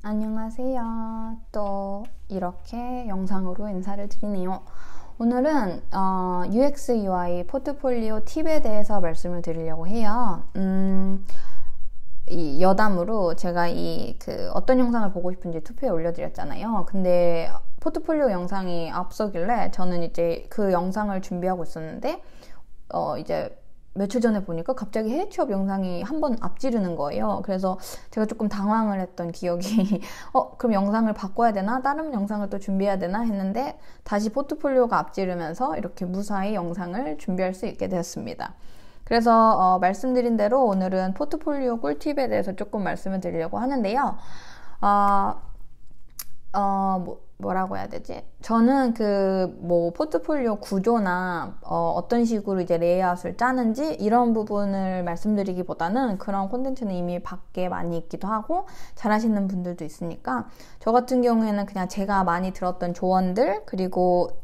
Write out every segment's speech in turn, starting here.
안녕하세요. 또 이렇게 영상으로 인사를 드리네요. 오늘은 UX, UI 포트폴리오 팁에 대해서 말씀을 드리려고 해요. 이 여담으로 제가 어떤 영상을 보고 싶은지 투표에 올려드렸잖아요. 근데 포트폴리오 영상이 앞서길래 저는 이제 그 영상을 준비하고 있었는데 이제 며칠 전에 보니까 갑자기 해외 취업 영상이 한번 앞지르는 거예요. 그래서 제가 조금 당황을 했던 기억이 그럼 영상을 바꿔야 되나? 다른 영상을 또 준비해야 되나? 했는데 다시 포트폴리오가 앞지르면서 이렇게 무사히 영상을 준비할 수 있게 되었습니다. 그래서 말씀드린 대로 오늘은 포트폴리오 꿀팁에 대해서 조금 말씀을 드리려고 하는데요. 뭐라고 해야 되지? 저는 포트폴리오 구조나, 어떤 식으로 이제 레이아웃을 짜는지, 이런 부분을 말씀드리기보다는 그런 콘텐츠는 이미 밖에 많이 있기도 하고, 잘하시는 분들도 있으니까, 저 같은 경우에는 그냥 제가 많이 들었던 조언들, 그리고,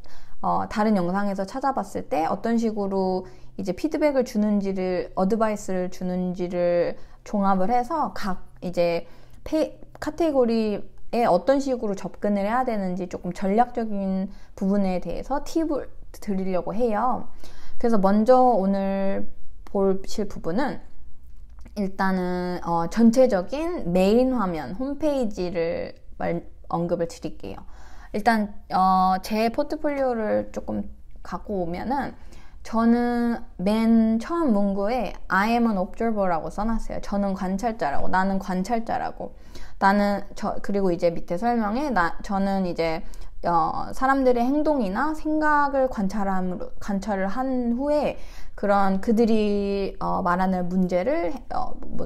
다른 영상에서 찾아봤을 때 어떤 식으로 이제 피드백을 주는지를, 어드바이스를 주는지를 종합을 해서 각 이제 카테고리 어떤 식으로 접근을 해야 되는지 조금 전략적인 부분에 대해서 팁을 드리려고 해요. 그래서 먼저 오늘 보실 부분은 일단은 전체적인 메인 화면, 홈페이지를 언급을 드릴게요. 일단 제 포트폴리오를 조금 갖고 오면은 저는 맨 처음 문구에 I am an observer라고 써놨어요. 저는 관찰자라고, 나는 관찰자라고. 그리고 이제 밑에 설명에 저는 이제 사람들의 행동이나 생각을 관찰을 한 후에 그들이 말하는 문제를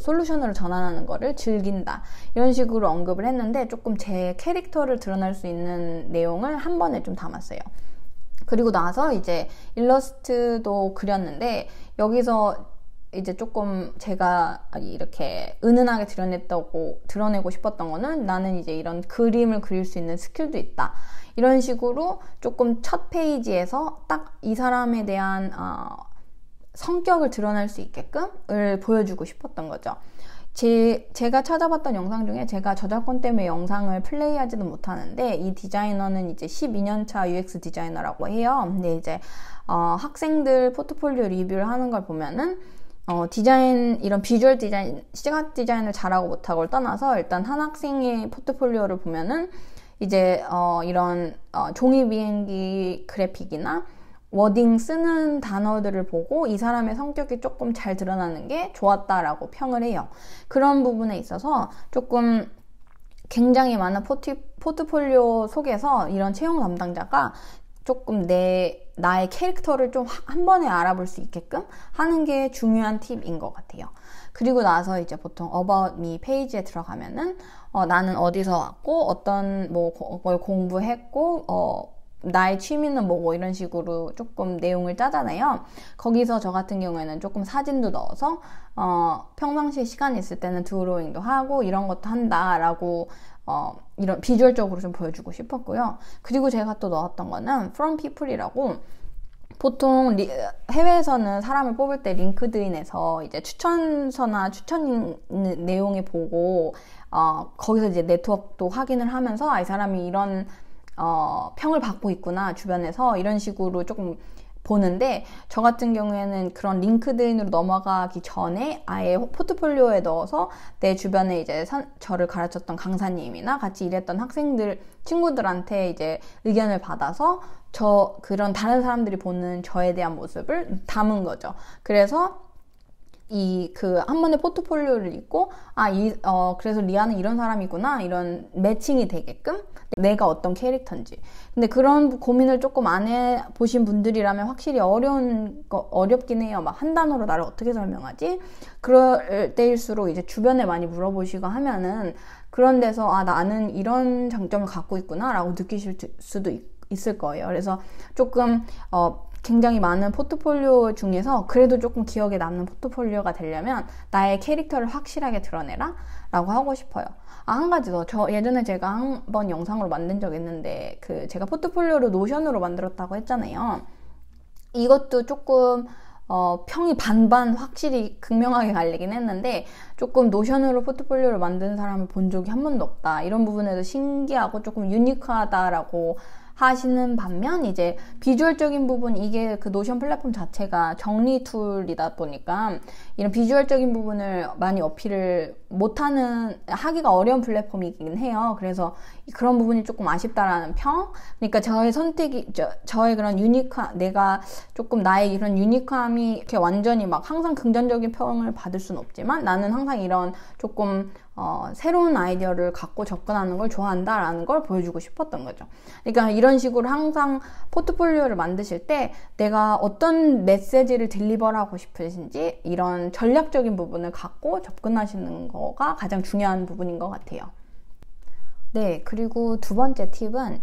솔루션으로 전환하는 거를 즐긴다, 이런 식으로 언급을 했는데 조금 제 캐릭터를 드러낼 수 있는 내용을 한 번에 좀 담았어요. 그리고 나서 이제 일러스트도 그렸는데 여기서 이제 조금 제가 이렇게 은은하게 드러내고 싶었던 거는, 나는 이제 이런 그림을 그릴 수 있는 스킬도 있다, 이런 식으로 조금 첫 페이지에서 딱 이 사람에 대한 성격을 드러낼 수 있게끔을 보여주고 싶었던 거죠. 제가 찾아봤던 영상 중에, 제가 저작권 때문에 영상을 플레이하지는 못하는데, 이 디자이너는 이제 12년차 UX 디자이너라고 해요. 근데 이제 학생들 포트폴리오 리뷰를 하는 걸 보면은 이런 비주얼 디자인, 시각 디자인을 잘하고 못하고를 떠나서 일단 한 학생의 포트폴리오를 보면은 이제 이런 종이 비행기 그래픽이나 워딩 쓰는 단어들을 보고 이 사람의 성격이 조금 잘 드러나는 게 좋았다라고 평을 해요. 그런 부분에 있어서 조금 굉장히 많은 포트폴리오 속에서 이런 채용 담당자가 조금 나의 캐릭터를 좀 한 번에 알아볼 수 있게끔 하는 게 중요한 팁인 것 같아요. 그리고 나서 이제 보통 About Me 페이지에 들어가면은 나는 어디서 왔고, 어떤 걸 공부했고, 나의 취미는 뭐고, 이런 식으로 조금 내용을 짜잖아요. 거기서 저 같은 경우에는 조금 사진도 넣어서 평상시에 시간이 있을 때는 드로잉도 하고 이런 것도 한다라고 이런 비주얼적으로 좀 보여주고 싶었고요. 그리고 제가 또 넣었던 거는 From People이라고, 보통 해외에서는 사람을 뽑을 때 링크드인에서 이제 추천서나 추천 내용을 보고 거기서 이제 네트워크도 확인을 하면서 이 사람이 이런 평을 받고 있구나, 주변에서, 이런 식으로 조금 보는데, 저 같은 경우에는 그런 링크드인으로 넘어가기 전에 아예 포트폴리오에 넣어서 내 주변에 이제 저를 가르쳤던 강사님이나 같이 일했던 친구들한테 이제 의견을 받아서 그런 다른 사람들이 보는 저에 대한 모습을 담은 거죠. 그래서 한 번에 포트폴리오를 읽고, 그래서 리아는 이런 사람이구나, 이런 매칭이 되게끔 내가 어떤 캐릭터인지. 근데 그런 고민을 조금 안 해보신 분들이라면 확실히 어렵긴 해요. 막 한 단어로 나를 어떻게 설명하지? 그럴 때일수록 이제 주변에 많이 물어보시고 하면은 그런 데서 나는 이런 장점을 갖고 있구나 라고 느끼실 수도 있을 거예요. 그래서 조금 굉장히 많은 포트폴리오 중에서 그래도 조금 기억에 남는 포트폴리오가 되려면 나의 캐릭터를 확실하게 드러내라 라고 하고 싶어요. 한 가지 더. 예전에 제가 한 번 영상으로 만든 적 있는데, 제가 포트폴리오를 노션으로 만들었다고 했잖아요. 이것도 조금 평이 반반 확실히 극명하게 갈리긴 했는데 조금 노션으로 포트폴리오를 만드는 사람을 본 적이 한 번도 없다. 이런 부분에서 신기하고 조금 유니크하다라고 하시는 반면 이제 비주얼적인 부분, 이게 그 노션 플랫폼 자체가 정리 툴이다 보니까 이런 비주얼적인 부분을 많이 어필을 못하는, 하기가 어려운 플랫폼이긴 해요. 그래서 그런 부분이 조금 아쉽다라는 평. 그러니까 저의 선택이, 저의 그런 내가 조금 나의 이런 유니크함이 이렇게 완전히 막 항상 긍정적인 평을 받을 수는 없지만 나는 항상 이런 조금 새로운 아이디어를 갖고 접근하는 걸 좋아한다라는 걸 보여주고 싶었던 거죠. 그러니까 이런 식으로 항상 포트폴리오를 만드실 때 내가 어떤 메시지를 딜리버하고 싶으신지 이런 전략적인 부분을 갖고 접근하시는 거가 가장 중요한 부분인 것 같아요. 네, 그리고 두 번째 팁은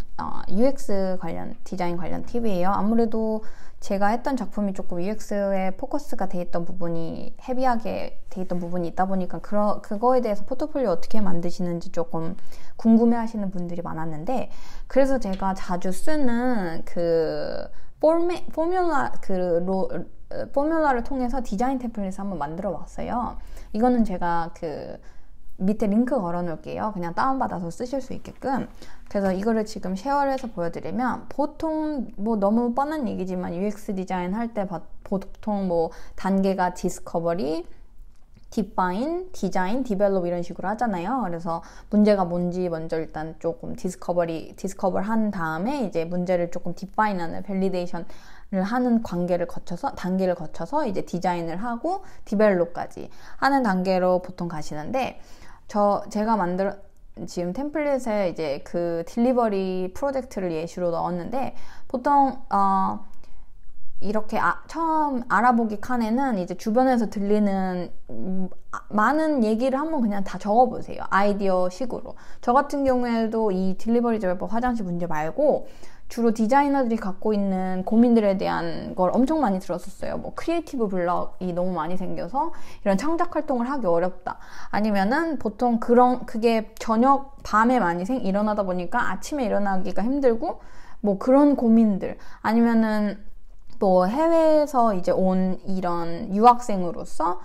UX 관련, 디자인 관련 팁이에요. 아무래도 제가 했던 작품이 조금 UX에 포커스가 돼 있던 부분이, 헤비하게 돼 있던 부분이 있다 보니까 그거에 대해서 포트폴리오 어떻게 만드시는지 조금 궁금해 하시는 분들이 많았는데, 그래서 제가 자주 쓰는 포뮬라를 통해서 디자인 템플릿을 한번 만들어 봤어요. 이거는 제가 밑에 링크 걸어 놓을게요. 그냥 다운받아서 쓰실 수 있게끔. 그래서 이거를 지금 쉐어를 해서 보여드리면, 보통 뭐 너무 뻔한 얘기지만 UX 디자인 할 때 보통 뭐 단계가 디스커버리, 디파인, 디자인, 디벨롭 이런 식으로 하잖아요. 그래서 문제가 뭔지 먼저 일단 조금 디스커버 한 다음에 이제 문제를 조금 디파인하는, 밸리데이션을 하는 단계를 거쳐서 이제 디자인을 하고 디벨롭까지 하는 단계로 보통 가시는데, 제가 지금 템플릿에 이제 그 딜리버리 프로젝트를 예시로 넣었는데, 보통 이렇게 처음 알아보기 칸에는 이제 주변에서 들리는 많은 얘기를 한번 그냥 다 적어보세요. 아이디어 식으로. 저 같은 경우에도 이 딜리버리 제조법 화장실 문제 말고 주로 디자이너들이 갖고 있는 고민들에 대한 걸 엄청 많이 들었었어요. 뭐 크리에이티브 블럭이 너무 많이 생겨서 이런 창작 활동을 하기 어렵다. 아니면은 보통 그게 밤에 많이 일어나다 보니까 아침에 일어나기가 힘들고, 뭐 그런 고민들. 아니면은 뭐 해외에서 이제 온 이런 유학생으로서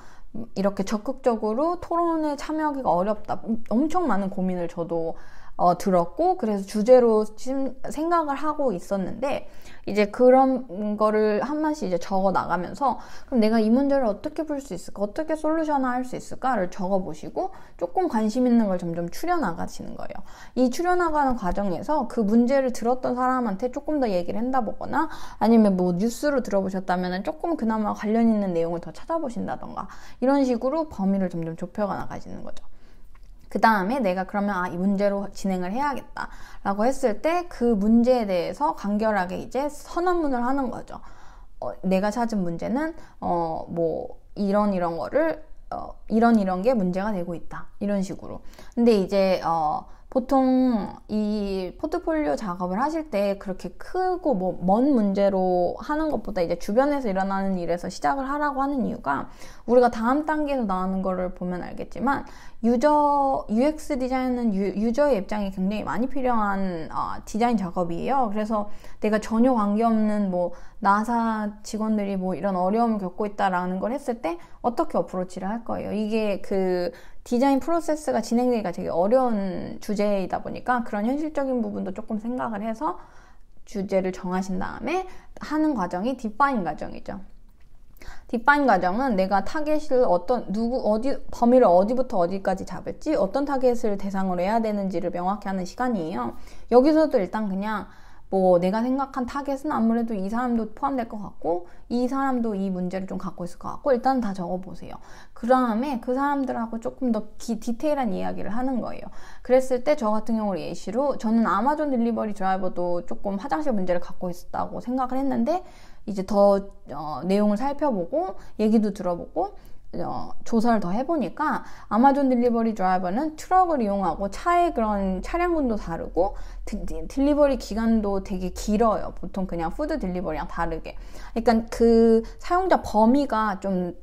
이렇게 적극적으로 토론에 참여하기가 어렵다. 엄청 많은 고민을 저도 들었고, 그래서 주제로 생각을 하고 있었는데, 이제 그런 거를 한 번씩 이제 적어 나가면서, 그럼 내가 이 문제를 어떻게 풀 수 있을까? 어떻게 솔루션화할 수 있을까를 적어 보시고 조금 관심 있는 걸 점점 추려 나가시는 거예요. 이 추려 나가는 과정에서 그 문제를 들었던 사람한테 조금 더 얘기를 한다거나, 아니면 뭐 뉴스로 들어보셨다면 조금 그나마 관련 있는 내용을 더 찾아보신다던가, 이런 식으로 범위를 점점 좁혀가 나가시는 거죠. 그 다음에 내가 그러면 이 문제로 진행을 해야겠다 라고 했을 때 그 문제에 대해서 간결하게 이제 선언문을 하는 거죠. 내가 찾은 문제는 뭐 이런 게 문제가 되고 있다, 이런 식으로. 근데 이제 보통 이 포트폴리오 작업을 하실 때 그렇게 크고 뭐 먼 문제로 하는 것보다 이제 주변에서 일어나는 일에서 시작을 하라고 하는 이유가, 우리가 다음 단계에서 나오는 거를 보면 알겠지만 UX 디자인은 유저의 입장이 굉장히 많이 필요한 디자인 작업이에요. 그래서 내가 전혀 관계없는 뭐 나사 직원들이 뭐 이런 어려움을 겪고 있다라는 걸 했을 때 어떻게 어프로치를 할 거예요. 이게 디자인 프로세스가 진행되기가 되게 어려운 주제이다 보니까 그런 현실적인 부분도 조금 생각을 해서 주제를 정하신 다음에 하는 과정이 디파인 과정이죠. 디파인 과정은 내가 타겟을 범위를 어디부터 어디까지 잡을지, 어떤 타겟을 대상으로 해야 되는지를 명확히 하는 시간이에요. 여기서도 일단 그냥 뭐 내가 생각한 타겟은 아무래도 이 사람도 포함될 것 같고, 이 사람도 이 문제를 좀 갖고 있을 것 같고, 일단 다 적어보세요. 그 다음에 그 사람들하고 조금 더 디테일한 이야기를 하는 거예요. 그랬을 때 저 같은 경우로 예시로, 저는 아마존 딜리버리 드라이버도 조금 화장실 문제를 갖고 있었다고 생각을 했는데, 이제 더 내용을 살펴보고 얘기도 들어보고 조사를 더 해보니까 아마존 딜리버리 드라이버는 트럭을 이용하고 차의 그런 차량군도 다르고 딜리버리 기간도 되게 길어요. 보통 그냥 푸드 딜리버리랑 다르게. 그러니까 그 사용자 범위가 좀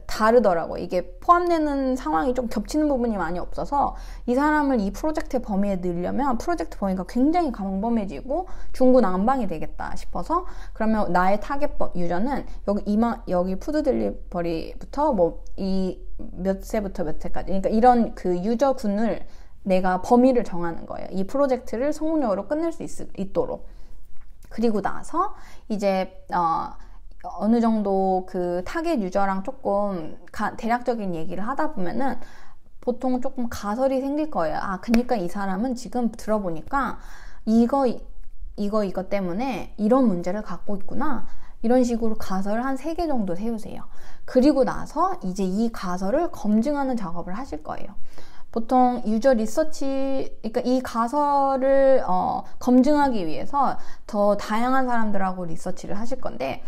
다르더라고요. 이게 포함되는 상황이 좀 겹치는 부분이 많이 없어서 이 사람을 이 프로젝트의 범위에 넣으려면 프로젝트 범위가 굉장히 광범해지고 중구난방이 되겠다 싶어서 그러면 나의 타겟 유저는 여기 푸드 딜리버리부터 뭐 이 몇 세부터 몇 세까지 그러니까 이런 그 유저군을 내가 범위를 정하는 거예요. 이 프로젝트를 성공적으로 끝낼 수 있도록. 그리고 나서 이제 어느 정도 그 타겟 유저랑 조금 대략적인 얘기를 하다 보면은 보통 조금 가설이 생길 거예요. 그러니까 이 사람은 지금 들어보니까 이거 때문에 이런 문제를 갖고 있구나. 이런 식으로 가설을 한 3개 정도 세우세요. 그리고 나서 이제 이 가설을 검증하는 작업을 하실 거예요. 보통 유저 리서치, 그러니까 이 가설을 검증하기 위해서 더 다양한 사람들하고 리서치를 하실 건데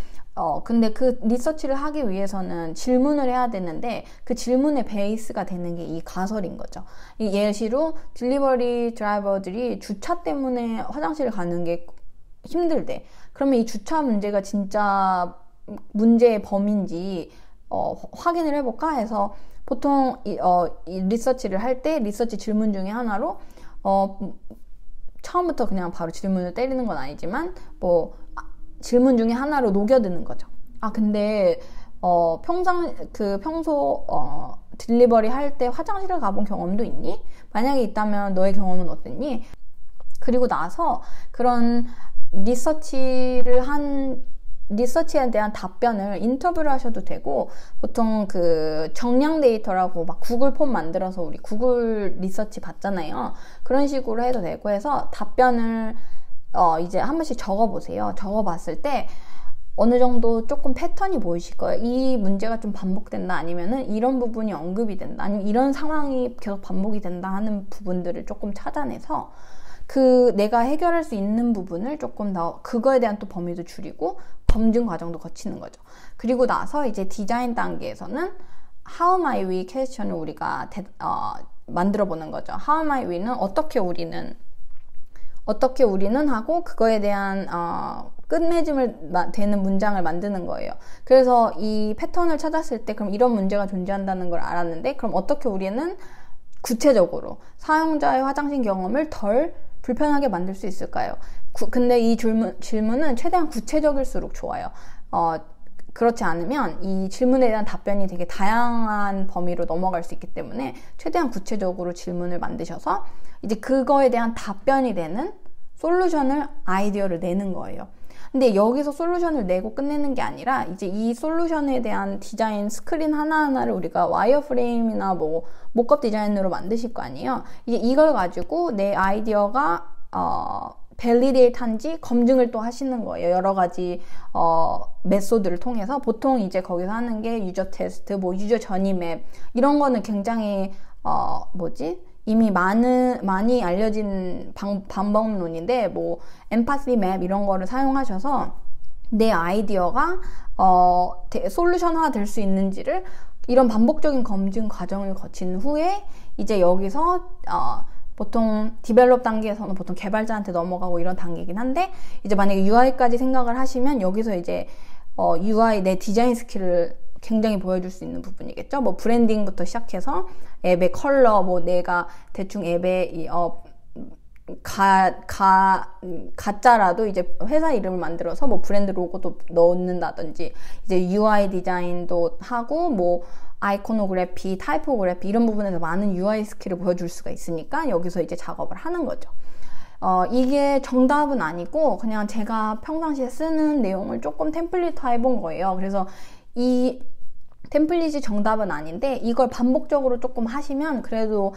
근데 그 리서치를 하기 위해서는 질문을 해야 되는데 그 질문의 베이스가 되는 게 이 가설인 거죠. 예시로 딜리버리 드라이버들이 주차 때문에 화장실을 가는 게 힘들대. 그러면 이 주차 문제가 진짜 문제의 범위인지 확인을 해볼까 해서 보통 이 리서치를 할 때 리서치 질문 중에 하나로 처음부터 그냥 바로 질문을 때리는 건 아니지만 뭐 질문 중에 하나로 녹여드는 거죠. 근데 평소 딜리버리 할 때 화장실을 가본 경험도 있니? 만약에 있다면 너의 경험은 어땠니? 그리고 나서 그런 리서치에 대한 답변을 인터뷰를 하셔도 되고 보통 그 정량 데이터라고 막 구글 폼 만들어서 우리 구글 리서치 받잖아요. 그런 식으로 해도 되고 해서 답변을 이제 한 번씩 적어보세요. 적어봤을 때 어느 정도 조금 패턴이 보이실 거예요. 이 문제가 좀 반복된다 아니면은 이런 부분이 언급이 된다 아니면 이런 상황이 계속 반복이 된다 하는 부분들을 조금 찾아내서 내가 해결할 수 있는 부분을 조금 더 그거에 대한 또 범위도 줄이고 검증 과정도 거치는 거죠. 그리고 나서 이제 디자인 단계에서는 How might we 퀘스천을 우리가 만들어 보는 거죠. How might we는 어떻게 우리는 하고 그거에 대한 끝맺음을 되는 문장을 만드는 거예요. 그래서 이 패턴을 찾았을 때 그럼 이런 문제가 존재한다는 걸 알았는데 그럼 어떻게 우리는 구체적으로 사용자의 화장실 경험을 덜 불편하게 만들 수 있을까요? 근데 이 질문은 최대한 구체적일수록 좋아요. 그렇지 않으면 이 질문에 대한 답변이 되게 다양한 범위로 넘어갈 수 있기 때문에 최대한 구체적으로 질문을 만드셔서 이제 그거에 대한 답변이 되는 아이디어를 내는 거예요. 근데 여기서 솔루션을 내고 끝내는 게 아니라 이제 이 솔루션에 대한 디자인 스크린 하나하나를 우리가 와이어프레임이나 뭐 모컵 디자인으로 만드실 거 아니에요. 이제 이걸 가지고 내 아이디어가 밸리데이트 한지 검증을 또 하시는 거예요. 여러 가지 메소드를 통해서 보통 이제 거기서 하는 게 유저 테스트, 뭐 유저 전이 맵 이런 거는 굉장히 이미 많이 알려진 방법론인데 뭐 엠파시 맵 이런 거를 사용하셔서 내 아이디어가 솔루션화 될 수 있는지를 이런 반복적인 검증 과정을 거친 후에 이제 여기서 보통 디벨롭 단계에서는 보통 개발자한테 넘어가고 이런 단계이긴 한데 이제 만약에 UI까지 생각을 하시면 여기서 이제 UI 내 디자인 스킬을 굉장히 보여줄 수 있는 부분이겠죠. 뭐 브랜딩부터 시작해서 앱의 컬러, 뭐 내가 대충 앱의 가짜라도 이제 회사 이름을 만들어서 뭐 브랜드 로고도 넣는다든지 이제 UI 디자인도 하고 뭐 아이코노그래피, 타이포그래피 이런 부분에서 많은 UI 스킬을 보여줄 수가 있으니까 여기서 이제 작업을 하는 거죠. 이게 정답은 아니고 그냥 제가 평상시에 쓰는 내용을 조금 템플릿화 해본 거예요. 그래서 이 템플릿이 정답은 아닌데 이걸 반복적으로 조금 하시면 그래도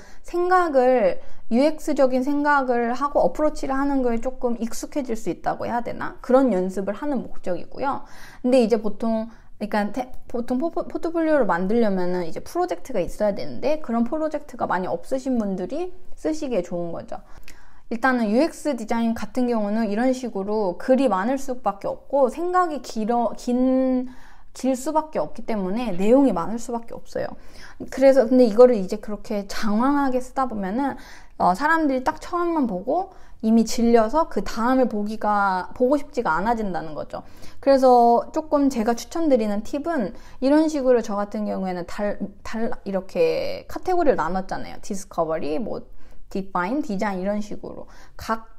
UX적인 생각을 하고 어프로치를 하는 거에 조금 익숙해질 수 있다고 해야 되나? 그런 연습을 하는 목적이고요. 근데 이제 보통 포트폴리오를 만들려면은 이제 프로젝트가 있어야 되는데 그런 프로젝트가 많이 없으신 분들이 쓰시기에 좋은 거죠. 일단은 UX 디자인 같은 경우는 이런 식으로 글이 많을 수밖에 없고 생각이 긴 질 수밖에 없기 때문에 내용이 많을 수밖에 없어요. 그래서 근데 이거를 이제 그렇게 장황하게 쓰다 보면은 사람들이 딱 처음만 보고 이미 질려서 그 다음을 보고 싶지가 않아진다는 거죠. 그래서 조금 제가 추천드리는 팁은 이런 식으로 저 같은 경우에는 이렇게 카테고리를 나눴잖아요. 디스커버리, 뭐 디파인, 디자인 이런 식으로 각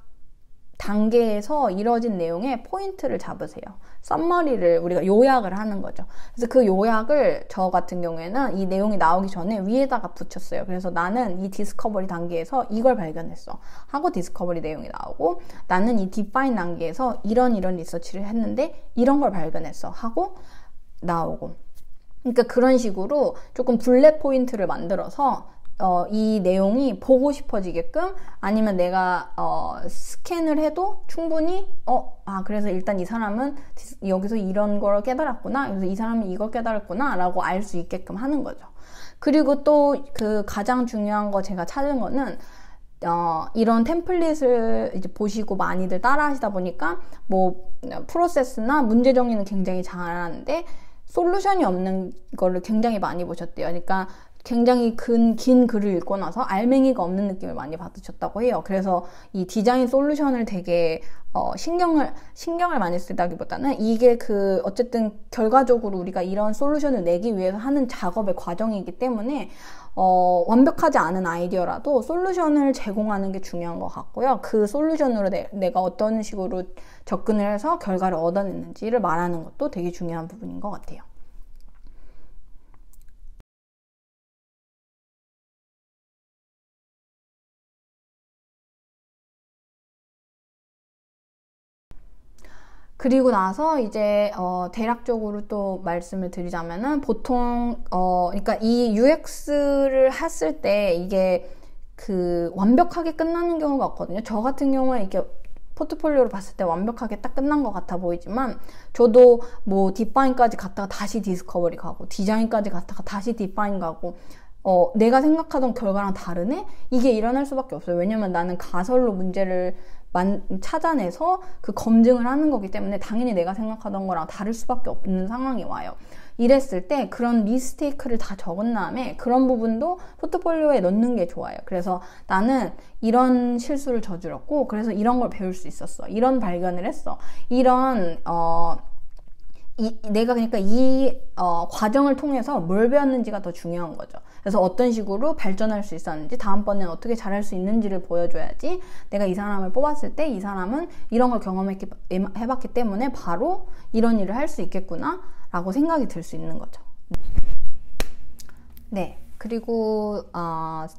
단계에서 이뤄진 내용에 포인트를 잡으세요. 썸머리를 우리가 요약을 하는 거죠. 그래서 그 요약을 저 같은 경우에는 이 내용이 나오기 전에 위에다가 붙였어요. 그래서 나는 이 디스커버리 단계에서 이걸 발견했어 하고 디스커버리 내용이 나오고, 나는 이 디파인 단계에서 이런 리서치를 했는데 이런 걸 발견했어 하고 나오고. 그러니까 그런 식으로 조금 블랙 포인트를 만들어서 이 내용이 보고 싶어지게끔, 아니면 내가 스캔을 해도 충분히 그래서 일단 이 사람은 여기서 이런 걸 깨달았구나, 그래서 이 사람은 이걸 깨달았구나 라고 알 수 있게끔 하는 거죠. 그리고 또 그 가장 중요한 거 제가 찾은 거는 이런 템플릿을 이제 보시고 많이들 따라 하시다 보니까 뭐 프로세스나 문제 정리는 굉장히 잘하는데 솔루션이 없는 거를 굉장히 많이 보셨대요. 그러니까 굉장히 긴 글을 읽고 나서 알맹이가 없는 느낌을 많이 받으셨다고 해요. 그래서 이 디자인 솔루션을 되게 신경을 많이 쓰다기보다는 이게 어쨌든 결과적으로 우리가 이런 솔루션을 내기 위해서 하는 작업의 과정이기 때문에 완벽하지 않은 아이디어라도 솔루션을 제공하는 게 중요한 것 같고요. 그 솔루션으로 내가 어떤 식으로 접근을 해서 결과를 얻어냈는지를 말하는 것도 되게 중요한 부분인 것 같아요. 그리고 나서 이제 대략적으로 또 말씀을 드리자면은 보통 그러니까 이 UX를 했을 때 이게 완벽하게 끝나는 경우가 없거든요. 저 같은 경우에 이게 포트폴리오로 봤을 때 완벽하게 딱 끝난 것 같아 보이지만, 저도 뭐 디파인까지 갔다가 다시 디스커버리 가고 디자인까지 갔다가 다시 디파인 가고 내가 생각하던 결과랑 다르네? 이게 일어날 수밖에 없어요. 왜냐면 나는 가설로 문제를 찾아내서 그 검증을 하는 거기 때문에 당연히 내가 생각하던 거랑 다를 수밖에 없는 상황이 와요. 이랬을 때 그런 미스테이크를 다 적은 다음에 그런 부분도 포트폴리오에 넣는 게 좋아요. 그래서 나는 이런 실수를 저질렀고 그래서 이런 걸 배울 수 있었어, 이런 발견을 했어, 이런 내가 그러니까 이 과정을 통해서 뭘 배웠는지가 더 중요한 거죠. 그래서 어떤 식으로 발전할 수 있었는지, 다음번엔 어떻게 잘할 수 있는지를 보여줘야지 내가 이 사람을 뽑았을 때 이 사람은 이런 걸 해봤기 때문에 바로 이런 일을 할 수 있겠구나 라고 생각이 들 수 있는 거죠. 네. 그리고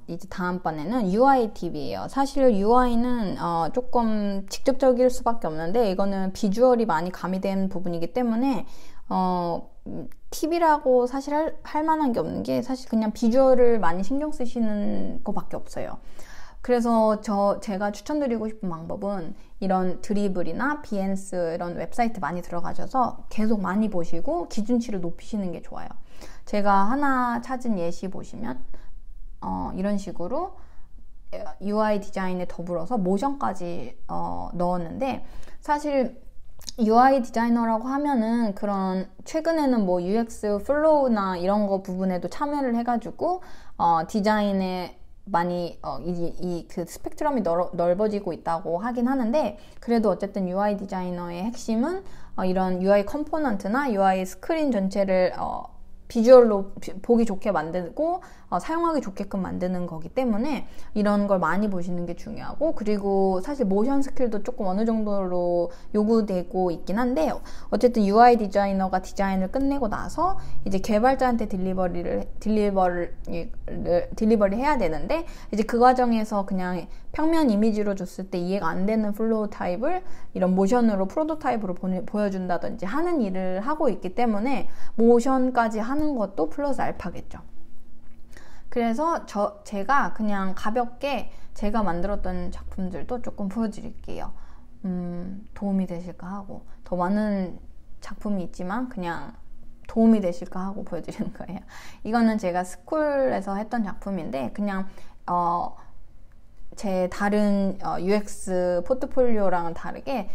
이제 다음번에는 UI 팁이에요. 사실 UI는 조금 직접적일 수밖에 없는데 이거는 비주얼이 많이 가미된 부분이기 때문에 팁이라고 사실 할 만한 게 없는 게, 사실 그냥 비주얼을 많이 신경 쓰시는 것밖에 없어요. 그래서 제가 추천드리고 싶은 방법은 이런 드리블이나 비엔스 이런 웹사이트 많이 들어가셔서 계속 많이 보시고 기준치를 높이시는 게 좋아요. 제가 하나 찾은 예시 보시면 이런 식으로 UI 디자인에 더불어서 모션까지 넣었는데, 사실 UI 디자이너라고 하면은 최근에는 뭐 UX 플로우나 이런 거 부분에도 참여를 해가지고 디자인에 많이 그 스펙트럼이 넓어지고 있다고 하긴 하는데, 그래도 어쨌든 UI 디자이너의 핵심은 이런 UI 컴포넌트나 UI 스크린 전체를 비주얼로 보기 좋게 만들고 사용하기 좋게끔 만드는 거기 때문에 이런 걸 많이 보시는 게 중요하고, 그리고 사실 모션 스킬도 조금 어느 정도로 요구되고 있긴 한데, 어쨌든 UI 디자이너가 디자인을 끝내고 나서 이제 개발자한테 딜리버리 해야 되는데, 이제 그 과정에서 그냥 평면 이미지로 줬을 때 이해가 안 되는 플로우 타입을 이런 모션으로 프로토타입으로 보여준다든지 하는 일을 하고 있기 때문에 모션까지 하는 것도 플러스 알파겠죠. 그래서 제가 그냥 가볍게 제가 만들었던 작품들도 조금 보여드릴게요. 도움이 되실까 하고, 더 많은 작품이 있지만 그냥 도움이 되실까 하고 보여드리는 거예요. 이거는 제가 스쿨에서 했던 작품인데, 그냥 제 다른 UX 포트폴리오랑은 다르게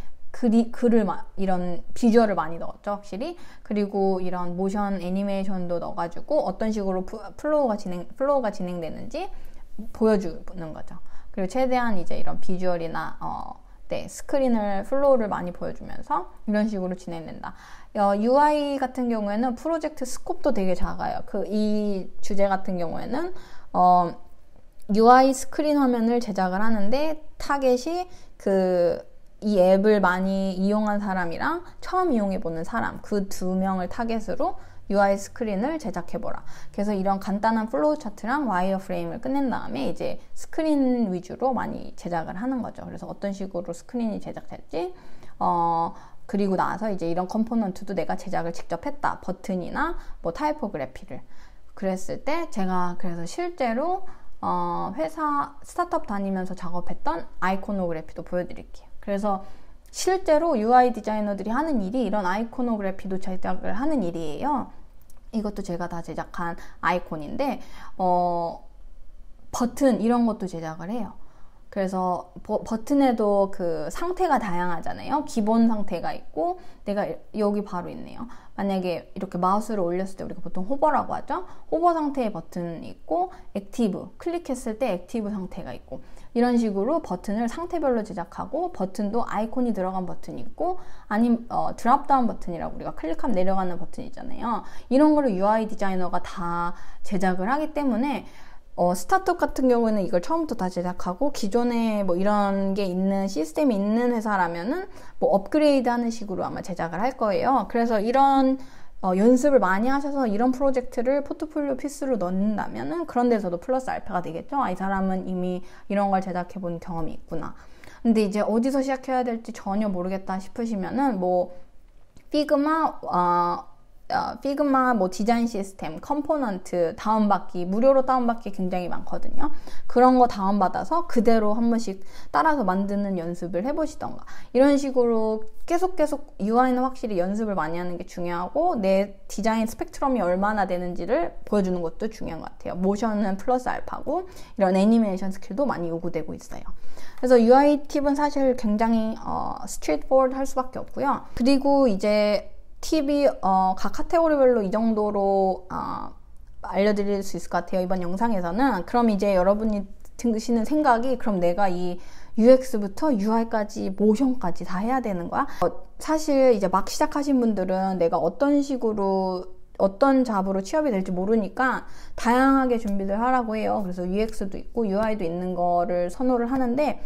이런 비주얼을 많이 넣었죠, 확실히. 그리고 이런 모션 애니메이션도 넣어가지고 어떤 식으로 플로우가 진행되는지 보여주는 거죠. 그리고 최대한 이제 이런 비주얼이나 스크린을 플로우를 많이 보여주면서 이런 식으로 진행된다. UI 같은 경우에는 프로젝트 스콥도 되게 작아요. 이 주제 같은 경우에는 UI 스크린 화면을 제작을 하는데 타겟이 이 앱을 많이 이용한 사람이랑 처음 이용해보는 사람, 그 두 명을 타겟으로 UI 스크린을 제작해보라. 그래서 이런 간단한 플로우 차트랑 와이어 프레임을 끝낸 다음에 이제 스크린 위주로 많이 제작을 하는 거죠. 그래서 어떤 식으로 스크린이 제작될지, 그리고 나서 이제 이런 컴포넌트도 내가 제작을 직접 했다. 버튼이나 뭐 타이포그래피를. 그랬을 때 제가 그래서 실제로 회사 스타트업 다니면서 작업했던 아이코노그래피도 보여드릴게요. 그래서 실제로 UI 디자이너들이 하는 일이 이런 아이코노그래피도 제작을 하는 일이에요. 이것도 제가 다 제작한 아이콘인데 버튼 이런 것도 제작을 해요. 그래서 버튼에도 그 상태가 다양하잖아요. 기본 상태가 있고 내가 여기 바로 있네요. 만약에 이렇게 마우스를 올렸을 때 우리가 보통 호버라고 하죠. 호버 상태의 버튼이 있고 액티브, 클릭했을 때 액티브 상태가 있고 이런 식으로 버튼을 상태별로 제작하고 버튼도 아이콘이 들어간 버튼이 있고 아니면 드랍다운 버튼이라고 우리가 클릭하면 내려가는 버튼 있잖아요. 이런 거를 UI 디자이너가 다 제작을 하기 때문에 스타트업 같은 경우에는 이걸 처음부터 다 제작하고 기존에 뭐 이런 게 있는 시스템이 있는 회사라면은 뭐 업그레이드 하는 식으로 아마 제작을 할 거예요. 그래서 이런 연습을 많이 하셔서 이런 프로젝트를 포트폴리오 피스로 넣는다면은 그런 데서도 플러스 알파가 되겠죠. 이 사람은 이미 이런 걸 제작해 본 경험이 있구나. 근데 이제 어디서 시작해야 될지 전혀 모르겠다 싶으시면은 뭐 피그마 뭐 디자인 시스템, 컴포넌트 다운받기, 무료로 다운받기 굉장히 많거든요. 그런 거 다운받아서 그대로 한 번씩 따라서 만드는 연습을 해보시던가. 이런 식으로 계속 UI는 확실히 연습을 많이 하는 게 중요하고 내 디자인 스펙트럼이 얼마나 되는지를 보여주는 것도 중요한 것 같아요. 모션은 플러스 알파고 이런 애니메이션 스킬도 많이 요구되고 있어요. 그래서 UI 팁은 사실 굉장히 스트레이트포워드 할 수밖에 없고요. 그리고 이제 팁이 각 카테고리별로 이 정도로 알려드릴 수 있을 것 같아요. 이번 영상에서는. 그럼 이제 여러분이 드시는 생각이 그럼 내가 이 UX부터 UI까지 모션까지 다 해야 되는 거야? 사실 이제 막 시작하신 분들은 내가 어떤 식으로 어떤 잡으로 취업이 될지 모르니까 다양하게 준비를 하라고 해요. 그래서 UX도 있고 UI도 있는 거를 선호를 하는데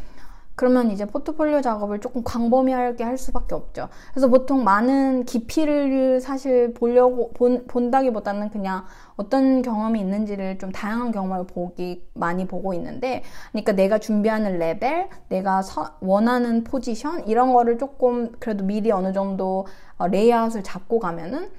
그러면 이제 포트폴리오 작업을 조금 광범위하게 할 수밖에 없죠. 그래서 보통 많은 깊이를 사실 본다기보다는 그냥 어떤 경험이 있는지를 좀 다양한 경험을 많이 보고 있는데, 그러니까 내가 준비하는 레벨, 내가 원하는 포지션, 이런 거를 조금 그래도 미리 어느 정도 레이아웃을 잡고 가면은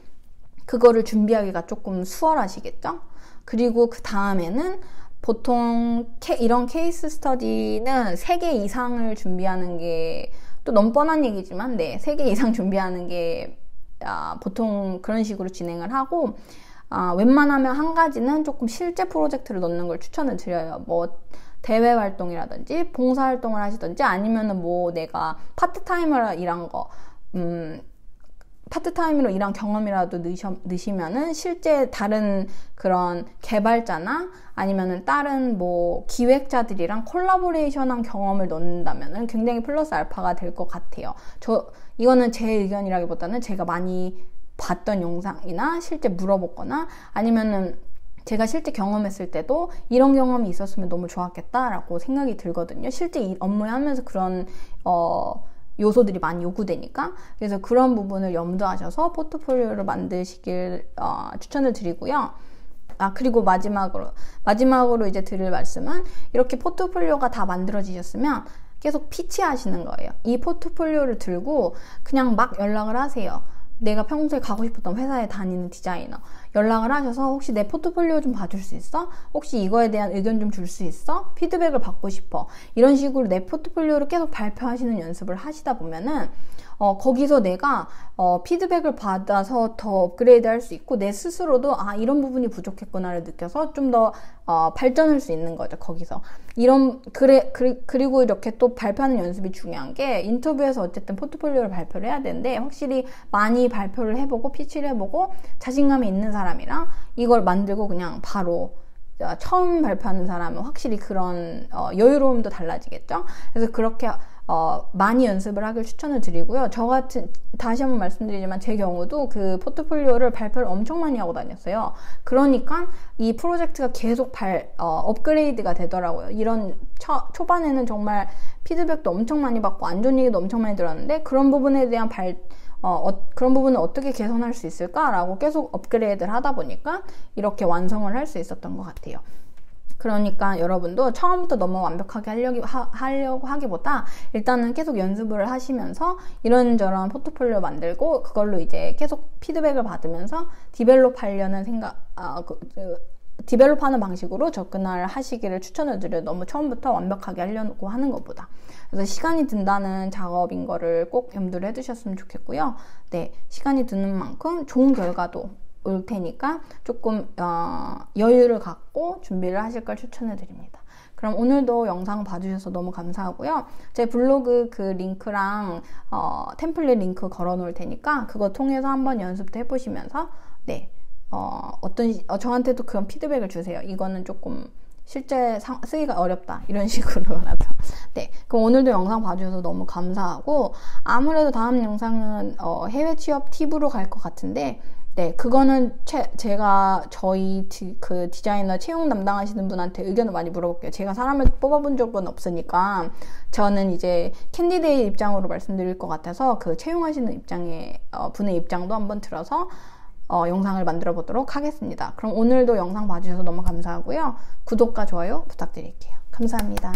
그거를 준비하기가 조금 수월하시겠죠? 그리고 그 다음에는 보통 이런 케이스 스터디는 3개 이상을 준비하는 게 또 너무 뻔한 얘기지만 3개 이상 준비하는 게 보통 그런 식으로 진행을 하고 웬만하면 한 가지는 조금 실제 프로젝트를 넣는 걸 추천을 드려요. 뭐 대외 활동이라든지 봉사 활동을 하시든지 아니면은 뭐 내가 파트타임으로 일한 거 파트타임으로 일한 경험이라도 넣으시면은 실제 다른 그런 개발자나 아니면은 다른 뭐 기획자들이랑 콜라보레이션한 경험을 넣는다면은 굉장히 플러스 알파가 될 것 같아요. 이거는 제 의견이라기보다는 제가 많이 봤던 영상이나 실제 물어봤거나 아니면은 제가 실제 경험했을 때도 이런 경험이 있었으면 너무 좋았겠다라고 생각이 들거든요. 실제 이 업무에 하면서 그런 요소들이 많이 요구되니까. 그래서 그런 부분을 염두하셔서 포트폴리오를 만드시길 추천을 드리고요. 그리고 마지막으로 이제 드릴 말씀은 이렇게 포트폴리오가 다 만들어지셨으면 계속 피치하시는 거예요. 이 포트폴리오를 들고 그냥 막 연락을 하세요. 내가 평소에 가고 싶었던 회사에 다니는 디자이너, 연락을 하셔서 혹시 내 포트폴리오 좀 봐줄 수 있어? 혹시 이거에 대한 의견 좀 줄 수 있어? 피드백을 받고 싶어. 이런 식으로 내 포트폴리오를 계속 발표하시는 연습을 하시다 보면은 거기서 내가 피드백을 받아서 더 업그레이드 할 수 있고 내 스스로도 이런 부분이 부족했구나를 느껴서 좀 더 발전할 수 있는 거죠. 거기서 그리고 이렇게 또 발표하는 연습이 중요한 게 인터뷰에서 어쨌든 포트폴리오를 발표를 해야 되는데 확실히 많이 발표를 해보고 피치를 해보고 자신감이 있는 사람이랑 이걸 만들고 그냥 바로 처음 발표하는 사람은 확실히 그런 여유로움도 달라지겠죠. 그래서 그렇게 많이 연습을 하길 추천을 드리고요. 저 같은, 다시 한번 말씀드리지만 제 경우도 그 포트폴리오를 발표를 엄청 많이 하고 다녔어요. 그러니까 이 프로젝트가 계속 업그레이드가 되더라고요. 이런 초반에는 정말 피드백도 엄청 많이 받고 안 좋은 얘기도 엄청 많이 들었는데 그런 부분에 대한 그런 부분을 어떻게 개선할 수 있을까라고 계속 업그레이드를 하다 보니까 이렇게 완성을 할 수 있었던 것 같아요. 그러니까 여러분도 처음부터 너무 완벽하게 하려고 하기보다 일단은 계속 연습을 하시면서 이런저런 포트폴리오 만들고 그걸로 이제 계속 피드백을 받으면서 디벨롭하려는 디벨롭하는 방식으로 접근을 하시기를 추천을 드려요. 너무 처음부터 완벽하게 하려고 하는 것보다. 그래서 시간이 든다는 작업인 거를 꼭 염두를 해두셨으면 좋겠고요. 네, 시간이 드는 만큼 좋은 결과도 올 테니까 조금 여유를 갖고 준비를 하실 걸 추천해 드립니다. 그럼 오늘도 영상 봐주셔서 너무 감사하고요. 제 블로그 그 링크랑 템플릿 링크 걸어 놓을 테니까 그거 통해서 한번 연습도 해보시면서 네, 저한테도 그런 피드백을 주세요. 이거는 조금 실제 쓰기가 어렵다 이런 식으로라도. 네, 그럼 오늘도 영상 봐주셔서 너무 감사하고 아무래도 다음 영상은 해외 취업 팁으로 갈 것 같은데 네, 그거는 제가 저희 그 디자이너 채용 담당하시는 분한테 의견을 많이 물어볼게요. 제가 사람을 뽑아본 적은 없으니까 저는 이제 캔디데이 입장으로 말씀드릴 것 같아서 그 채용하시는 분의 입장도 한번 들어서 영상을 만들어 보도록 하겠습니다. 그럼 오늘도 영상 봐주셔서 너무 감사하고요. 구독과 좋아요 부탁드릴게요. 감사합니다.